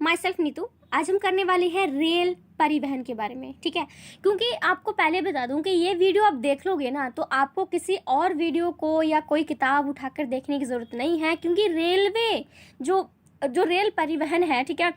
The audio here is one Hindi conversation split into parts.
My self Neetu. आज हम करने वाले हैं रेल परिवहन के बारे में, ठीक है। क्योंकि आपको पहले बता दूं कि ये वीडियो आप देख लोगे ना तो आपको किसी और वीडियो को या कोई किताब उठाकर देखने की ज़रूरत नहीं है, क्योंकि रेलवे जो जो रेल परिवहन है, ठीक है,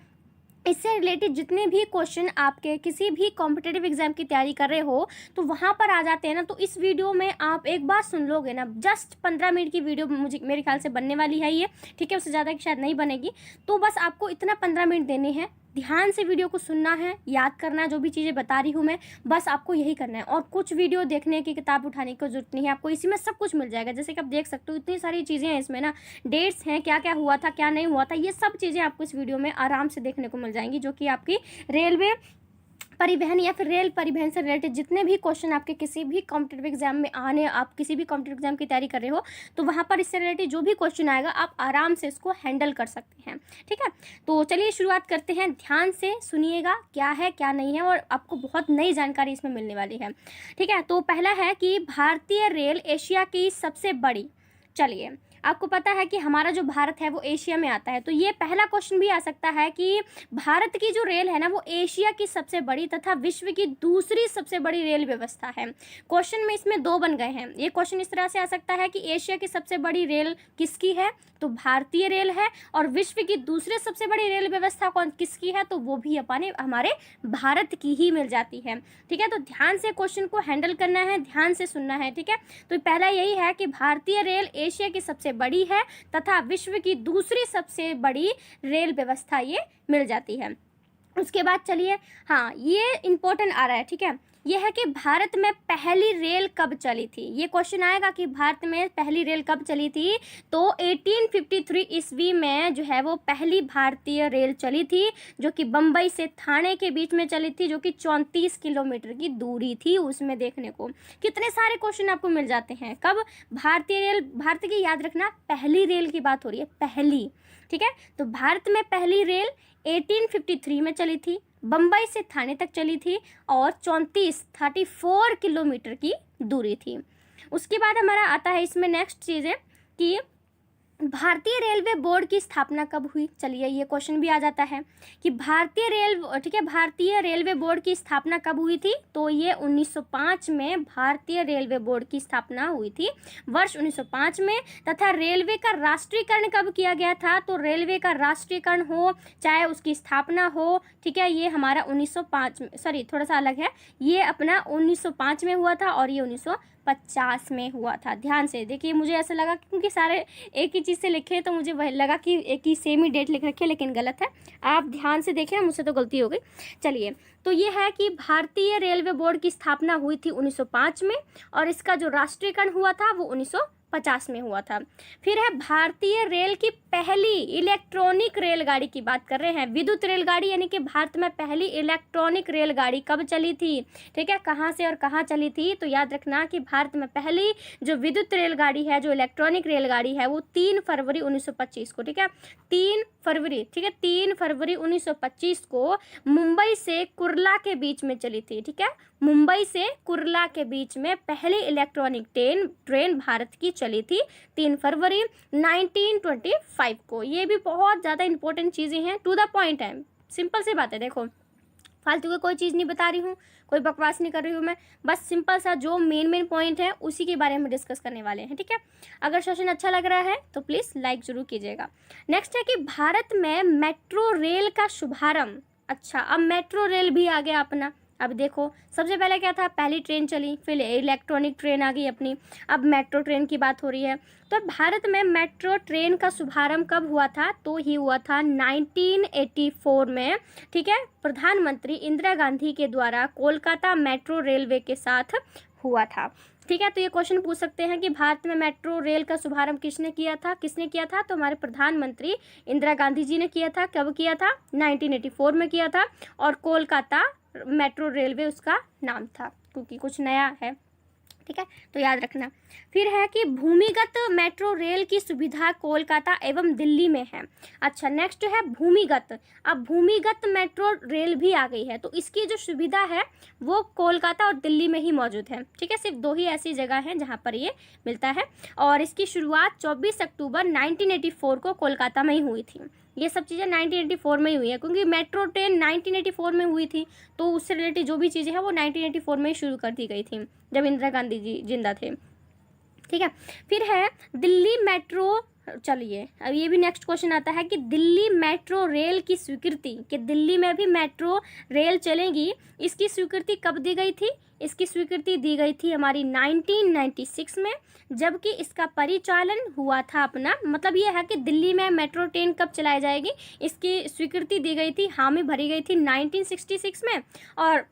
इससे रिलेटेड जितने भी क्वेश्चन आपके किसी भी कॉम्पिटिटिव एग्जाम की तैयारी कर रहे हो तो वहाँ पर आ जाते हैं ना। तो इस वीडियो में आप एक बार सुन लोगे ना, जस्ट 15 मिनट की वीडियो मुझे मेरे ख्याल से बनने वाली है ये, ठीक है, उससे ज़्यादा की शायद नहीं बनेगी। तो बस आपको इतना 15 मिनट देने हैं, ध्यान से वीडियो को सुनना है, याद करना है जो भी चीज़ें बता रही हूँ मैं, बस आपको यही करना है। और कुछ वीडियो देखने की, किताब उठाने की जरूरत नहीं है, आपको इसी में सब कुछ मिल जाएगा। जैसे कि आप देख सकते हो इतनी सारी चीज़ें हैं इसमें ना, डेट्स हैं, क्या क्या हुआ था क्या नहीं हुआ था, ये सब चीज़ें आपको इस वीडियो में आराम से देखने को मिल जाएंगी, जो कि आपकी रेलवे परिवहन या फिर रेल परिवहन से रिलेटेड जितने भी क्वेश्चन आपके किसी भी कॉम्पिटिटिव एग्जाम में आने, आप किसी भी कॉम्पिटिटिव एग्जाम की तैयारी कर रहे हो तो वहाँ पर इससे रिलेटेड जो भी क्वेश्चन आएगा आप आराम से इसको हैंडल कर सकते हैं, ठीक है। तो चलिए शुरुआत करते हैं, ध्यान से सुनिएगा क्या है क्या नहीं है, और आपको बहुत नई जानकारी इसमें मिलने वाली है, ठीक है। तो पहला है कि भारतीय रेल एशिया की सबसे बड़ी, चलिए आपको पता है कि हमारा जो भारत है वो एशिया में आता है, तो ये पहला क्वेश्चन भी आ सकता है कि भारत की जो रेल है ना वो एशिया की सबसे बड़ी तथा विश्व की दूसरी सबसे बड़ी रेल व्यवस्था है। क्वेश्चन में इसमें दो बन गए हैं। ये क्वेश्चन इस तरह से आ सकता है कि एशिया की सबसे बड़ी रेल किसकी है, तो भारतीय रेल है, और विश्व की दूसरी सबसे बड़ी रेल व्यवस्था कौन किसकी है, तो वो भी अपने हमारे भारत की ही मिल जाती है, ठीक है। तो ध्यान से क्वेश्चन को हैंडल करना है, ध्यान से सुनना है, ठीक है। तो पहला यही है कि भारतीय रेल एशिया की सबसे बड़ी है तथा विश्व की दूसरी सबसे बड़ी रेल व्यवस्था ये मिल जाती है। उसके बाद चलिए, हाँ ये इंपॉर्टेंट आ रहा है, ठीक है, ये है कि भारत में पहली रेल कब चली थी। ये क्वेश्चन आएगा कि भारत में पहली रेल कब चली थी, तो 1853 ईस्वी में जो है वो पहली भारतीय रेल चली थी, जो कि बम्बई से थाने के बीच में चली थी, जो कि 34 किलोमीटर की दूरी थी। उसमें देखने को कितने सारे क्वेश्चन आपको मिल जाते हैं। कब भारतीय रेल, भारत की याद रखना, पहली रेल की बात हो रही है, पहली, ठीक है। तो भारत में पहली रेल 1853 में चली थी, बम्बई से थाने तक चली थी, और 34 किलोमीटर की दूरी थी। उसके बाद हमारा आता है इसमें नेक्स्ट चीज़ है कि भारतीय रेलवे बोर्ड की स्थापना कब हुई। चलिए ये क्वेश्चन भी आ जाता है कि भारतीय रेल, ठीक है, भारतीय रेलवे बोर्ड की स्थापना कब हुई थी, तो ये 1905 में भारतीय रेलवे बोर्ड की स्थापना हुई थी, वर्ष 1905 में। तथा रेलवे का राष्ट्रीयकरण कब किया गया था, तो रेलवे का राष्ट्रीयकरण हो चाहे उसकी स्थापना हो, ठीक है, ये हमारा 1905 में, सॉरी थोड़ा सा अलग है, ये अपना 1905 में हुआ था और ये 1950 में हुआ था। ध्यान से देखिए, मुझे ऐसा लगा क्योंकि सारे एक ही चीज़ से लिखे तो मुझे वह लगा कि एक ही सेम ही डेट लिख रखी है, लेकिन गलत है। आप ध्यान से देखें, मुझसे तो गलती हो गई। चलिए, तो ये है कि भारतीय रेलवे बोर्ड की स्थापना हुई थी 1905 में, और इसका जो राष्ट्रीयकरण हुआ था वो 1950 में हुआ था। फिर है भारतीय रेल की पहली इलेक्ट्रॉनिक रेलगाड़ी की बात कर रहे हैं, विद्युत रेलगाड़ी, यानी कि भारत में पहली इलेक्ट्रॉनिक रेलगाड़ी कब चली थी, ठीक है, कहाँ से और कहाँ चली थी। तो याद रखना कि भारत में पहली जो विद्युत रेलगाड़ी है, जो इलेक्ट्रॉनिक रेलगाड़ी है, वो 3 फरवरी 1925 को, ठीक है, 3 फरवरी, ठीक है, 3 फरवरी 1925 को मुंबई से कुर्ला के बीच में चली थी, ठीक है, मुंबई से कुर्ला के बीच में पहली इलेक्ट्रॉनिक ट्रेन भारत की चली थी 3 फरवरी 1925 को। ये भी बहुत ज़्यादा इंपॉर्टेंट चीज़ें हैं, टू द पॉइंट है, सिंपल सी बात है। देखो, फालतू की कोई चीज़ नहीं बता रही हूँ, कोई बकवास नहीं कर रही हूँ मैं, बस सिंपल सा जो मेन पॉइंट है उसी के बारे में डिस्कस करने वाले हैं, ठीक है। अगर सेशन अच्छा लग रहा है तो प्लीज़ लाइक ज़रूर कीजिएगा। नेक्स्ट है कि भारत में मेट्रो रेल का शुभारंभ, अच्छा अब मेट्रो रेल भी आ गया अपना। अब देखो, सबसे पहले क्या था, पहली ट्रेन चली, फिर इलेक्ट्रॉनिक ट्रेन आ गई अपनी, अब मेट्रो ट्रेन की बात हो रही है। तो भारत में मेट्रो ट्रेन का शुभारंभ कब हुआ था, तो ये हुआ था 1984 में, ठीक है, प्रधानमंत्री इंदिरा गांधी के द्वारा कोलकाता मेट्रो रेलवे के साथ हुआ था, ठीक है। तो ये क्वेश्चन पूछ सकते हैं कि भारत में मेट्रो रेल का शुभारंभ किसने किया था, तो हमारे प्रधानमंत्री इंदिरा गांधी जी ने किया था। कब किया था, 1984 में किया था, और कोलकाता मेट्रो रेलवे उसका नाम था, क्योंकि कुछ नया है, ठीक है, तो याद रखना। फिर है कि भूमिगत मेट्रो रेल की सुविधा कोलकाता एवं दिल्ली में है। अच्छा, नेक्स्ट है भूमिगत। अब भूमिगत मेट्रो रेल भी आ गई है, तो इसकी जो सुविधा है वो कोलकाता और दिल्ली में ही मौजूद है। ठीक है, सिर्फ 2 ही ऐसी जगह हैं जहाँ पर ये मिलता है, और इसकी शुरुआत 24 अक्टूबर 1984 को कोलकाता में ही हुई थी। ये सब चीज़ें 1984 में ही हुई है, क्योंकि मेट्रो ट्रेन 1984 में हुई थी, तो उससे रिलेटेड जो भी चीज़ें हैं वो 1984 में ही शुरू कर दी गई थी, जब इंदिरा गांधी जी जिंदा थे। ठीक है, फिर है दिल्ली मेट्रो। चलिए, अब ये भी नेक्स्ट क्वेश्चन आता है कि दिल्ली मेट्रो रेल की स्वीकृति, कि दिल्ली में भी मेट्रो रेल चलेगी, इसकी स्वीकृति कब दी गई थी? इसकी स्वीकृति दी गई थी हमारी 1996 में, जबकि इसका परिचालन हुआ था अपना, मतलब ये है कि दिल्ली में मेट्रो ट्रेन कब चलाई जाएगी, इसकी स्वीकृति दी गई थी, हामी भरी गई थी 1966 में। और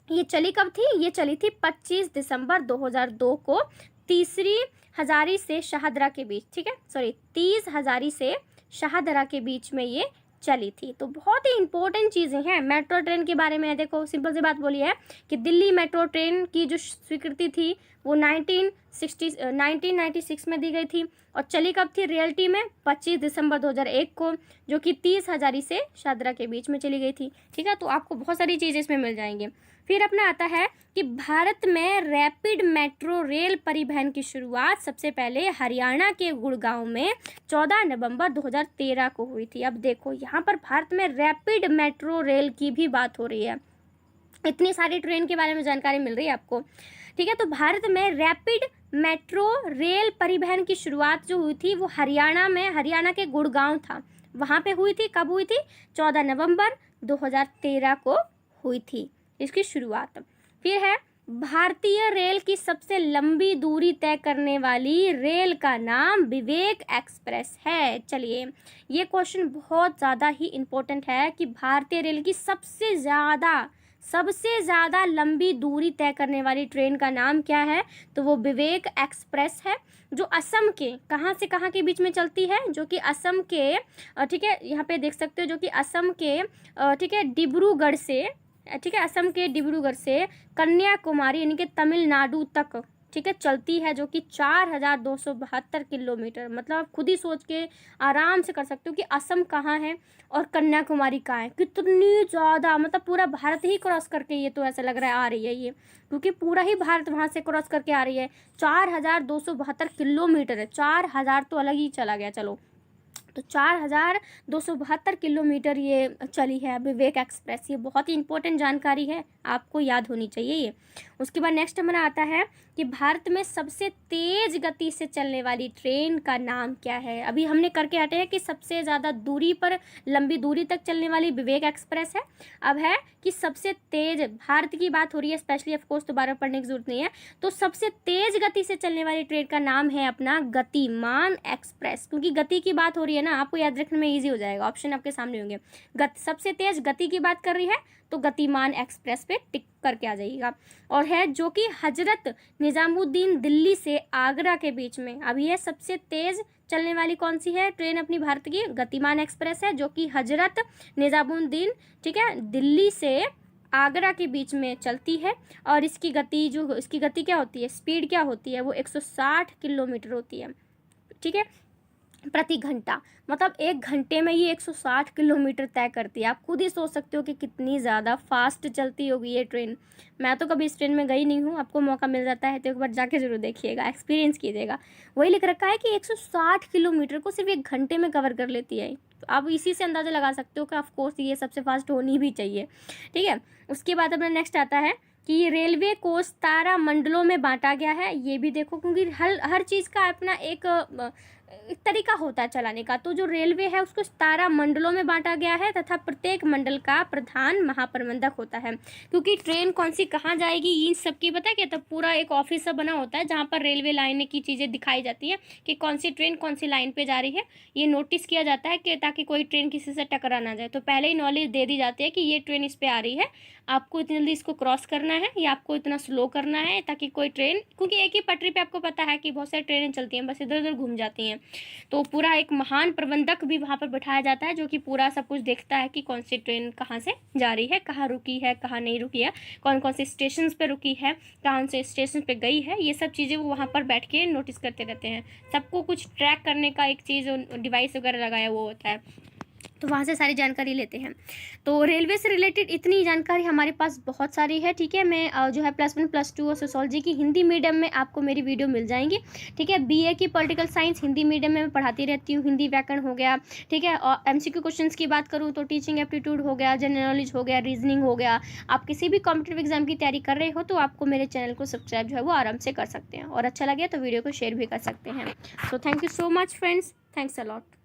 ये चली कब थी? ये चली थी 25 दिसंबर 2002 को, तीसरी हजारी से शाहदरा के बीच। ठीक है, सॉरी, 30 हजारी से शाहदरा के बीच में ये चली थी। तो बहुत ही इंपॉर्टेंट चीज़ें हैं मेट्रो ट्रेन के बारे में। देखो, सिंपल सी बात बोली है कि दिल्ली मेट्रो ट्रेन की जो स्वीकृति थी वो 1996 में दी गई थी, और चली कब थी रियलिटी में? 25 दिसंबर 2001 को, जो कि 30 हजारी से शाहदरा के बीच में चली गई थी। ठीक है, तो आपको बहुत सारी चीज़ें इसमें मिल जाएंगी। फिर अपना आता है कि भारत में रैपिड मेट्रो रेल परिवहन की शुरुआत सबसे पहले हरियाणा के गुड़गांव में 14 नवंबर 2013 को हुई थी। अब देखो, यहाँ पर भारत में रैपिड मेट्रो रेल की भी बात हो रही है, इतनी सारी ट्रेन के बारे में जानकारी मिल रही है आपको। ठीक है, तो भारत में रैपिड मेट्रो रेल परिवहन की शुरुआत जो हुई थी वो हरियाणा में, हरियाणा के गुड़गांव था, वहाँ पे हुई थी। कब हुई थी? 14 नवंबर 2013 को हुई थी इसकी शुरुआत। फिर है भारतीय रेल की सबसे लंबी दूरी तय करने वाली रेल का नाम विवेक एक्सप्रेस है। चलिए, ये क्वेश्चन बहुत ज़्यादा ही इम्पोर्टेंट है कि भारतीय रेल की सबसे ज़्यादा लंबी दूरी तय करने वाली ट्रेन का नाम क्या है? तो वो विवेक एक्सप्रेस है, जो असम के कहाँ से कहाँ के बीच में चलती है, जो कि असम के, ठीक है, यहाँ पे देख सकते हो, जो कि असम के, ठीक है, डिब्रूगढ़ से, ठीक है, असम के डिब्रूगढ़ से कन्याकुमारी यानी कि तमिलनाडु तक, ठीक है, चलती है, जो कि 4272 किलोमीटर। मतलब आप खुद ही सोच के आराम से कर सकते हो कि असम कहाँ है और कन्याकुमारी कहाँ है, कितनी ज़्यादा, मतलब पूरा भारत ही क्रॉस करके ये तो ऐसा लग रहा है आ रही है ये, क्योंकि पूरा ही भारत वहाँ से क्रॉस करके आ रही है। 4272 किलोमीटर है, 4000 तो अलग ही चला गया, चलो, तो 4272 किलोमीटर ये चली है विवेक एक्सप्रेस। ये बहुत ही इंपॉर्टेंट जानकारी है, आपको याद होनी चाहिए ये। उसके बाद नेक्स्ट हमारा आता है कि भारत में सबसे तेज गति से चलने वाली ट्रेन का नाम क्या है। अभी हमने करके हटे हैं कि सबसे ज़्यादा दूरी पर, लंबी दूरी तक चलने वाली विवेक एक्सप्रेस है। अब है कि सबसे तेज, भारत की बात हो रही है स्पेशली, ऑफकोर्स दोबारा पढ़ने की जरूरत नहीं है। तो सबसे तेज गति से चलने वाली ट्रेन का नाम है अपना गतिमान एक्सप्रेस, क्योंकि गति की बात हो रही है ना, आपको याद रखने में ईजी हो जाएगा, ऑप्शन आपके सामने होंगे। सबसे तेज गति की बात कर रही है तो गतिमान एक्सप्रेस पे टिक करके आ जाइएगा। और है जो कि हजरत निजामुद्दीन दिल्ली से आगरा के बीच में, अब ये सबसे तेज चलने वाली कौन सी है ट्रेन अपनी भारत की? गतिमान एक्सप्रेस है, जो कि हजरत निजामुद्दीन, ठीक है, दिल्ली से आगरा के बीच में चलती है। और इसकी गति क्या होती है, स्पीड क्या होती है, वो 160 किलोमीटर होती है, ठीक है, प्रति घंटा। मतलब 1 घंटे में ये 160 किलोमीटर तय करती है। आप खुद ही सोच सकते हो कि कितनी ज़्यादा फास्ट चलती होगी ये ट्रेन। मैं तो कभी इस ट्रेन में गई नहीं हूँ, आपको मौका मिल जाता है तो एक बार जाके ज़रूर देखिएगा, एक्सपीरियंस कीजिएगा। वही लिख रखा है कि 160 किलोमीटर को सिर्फ 1 घंटे में कवर कर लेती है। तो आप इसी से अंदाज़ा लगा सकते हो कि ऑफकोर्स ये सबसे फास्ट होनी भी चाहिए, ठीक है। उसके बाद अपना नेक्स्ट आता है कि रेलवे को 17 मंडलों में बांटा गया है। ये भी देखो, क्योंकि हर चीज़ का अपना एक तरीका होता है चलाने का। तो जो रेलवे है उसको 17 मंडलों में बांटा गया है, तथा प्रत्येक मंडल का प्रधान महाप्रबंधक होता है। क्योंकि ट्रेन कौन सी कहाँ जाएगी इन सब की पता है क्या, तब पूरा एक ऑफिस सा बना होता है जहाँ पर रेलवे लाइन की चीज़ें दिखाई जाती हैं कि कौन सी ट्रेन कौन सी लाइन पे जा रही है। ये नोटिस किया जाता है कि ताकि कोई ट्रेन किसी से टकरा ना जाए, तो पहले ही नॉलेज दे दी जाती है कि ये ट्रेन इस पर आ रही है, आपको इतनी जल्दी इसको क्रॉस करना है या आपको इतना स्लो करना है, ताकि कोई ट्रेन, क्योंकि एक ही पटरी पे आपको पता है कि बहुत सारी ट्रेनें चलती हैं, बस इधर उधर घूम जाती हैं, हैं। तो पूरा एक महान प्रबंधक भी वहाँ पर बैठाया जाता है, जो कि पूरा सब कुछ देखता है कि कौन सी ट्रेन कहाँ से जा रही है, कहाँ रुकी है, कहाँ नहीं रुकी है, कौन कौन से स्टेशन पे रुकी है, कौन से स्टेशन पे गई है। ये सब चीज़ें वो वहाँ पर बैठ के नोटिस करते रहते हैं। सबको कुछ ट्रैक करने का एक चीज़ डिवाइस वगैरह लगाया वो होता है, तो वहाँ से सारी जानकारी लेते हैं। तो रेलवे से रिलेटेड इतनी जानकारी हमारे पास बहुत सारी है, ठीक है। मैं जो है +1 +2 और सोशोलॉजी की हिंदी मीडियम में आपको मेरी वीडियो मिल जाएंगी, ठीक है। बीए की पॉलिटिकल साइंस हिंदी मीडियम में मैं पढ़ाती रहती हूँ, हिंदी व्याकरण हो गया, ठीक है। और MCQ क्वेश्चंस की बात करूँ तो टीचिंग एप्टीट्यूड हो गया, जनरल नॉलेज हो गया, रीजनिंग हो गया। आप किसी भी कॉम्पिटेटिव एग्जाम की तैयारी कर रहे हो तो आपको मेरे चैनल को सब्सक्राइब जो है वो आराम से कर सकते हैं, और अच्छा लगे तो वीडियो को शेयर भी कर सकते हैं। So thank you so much friends, thanks a lot.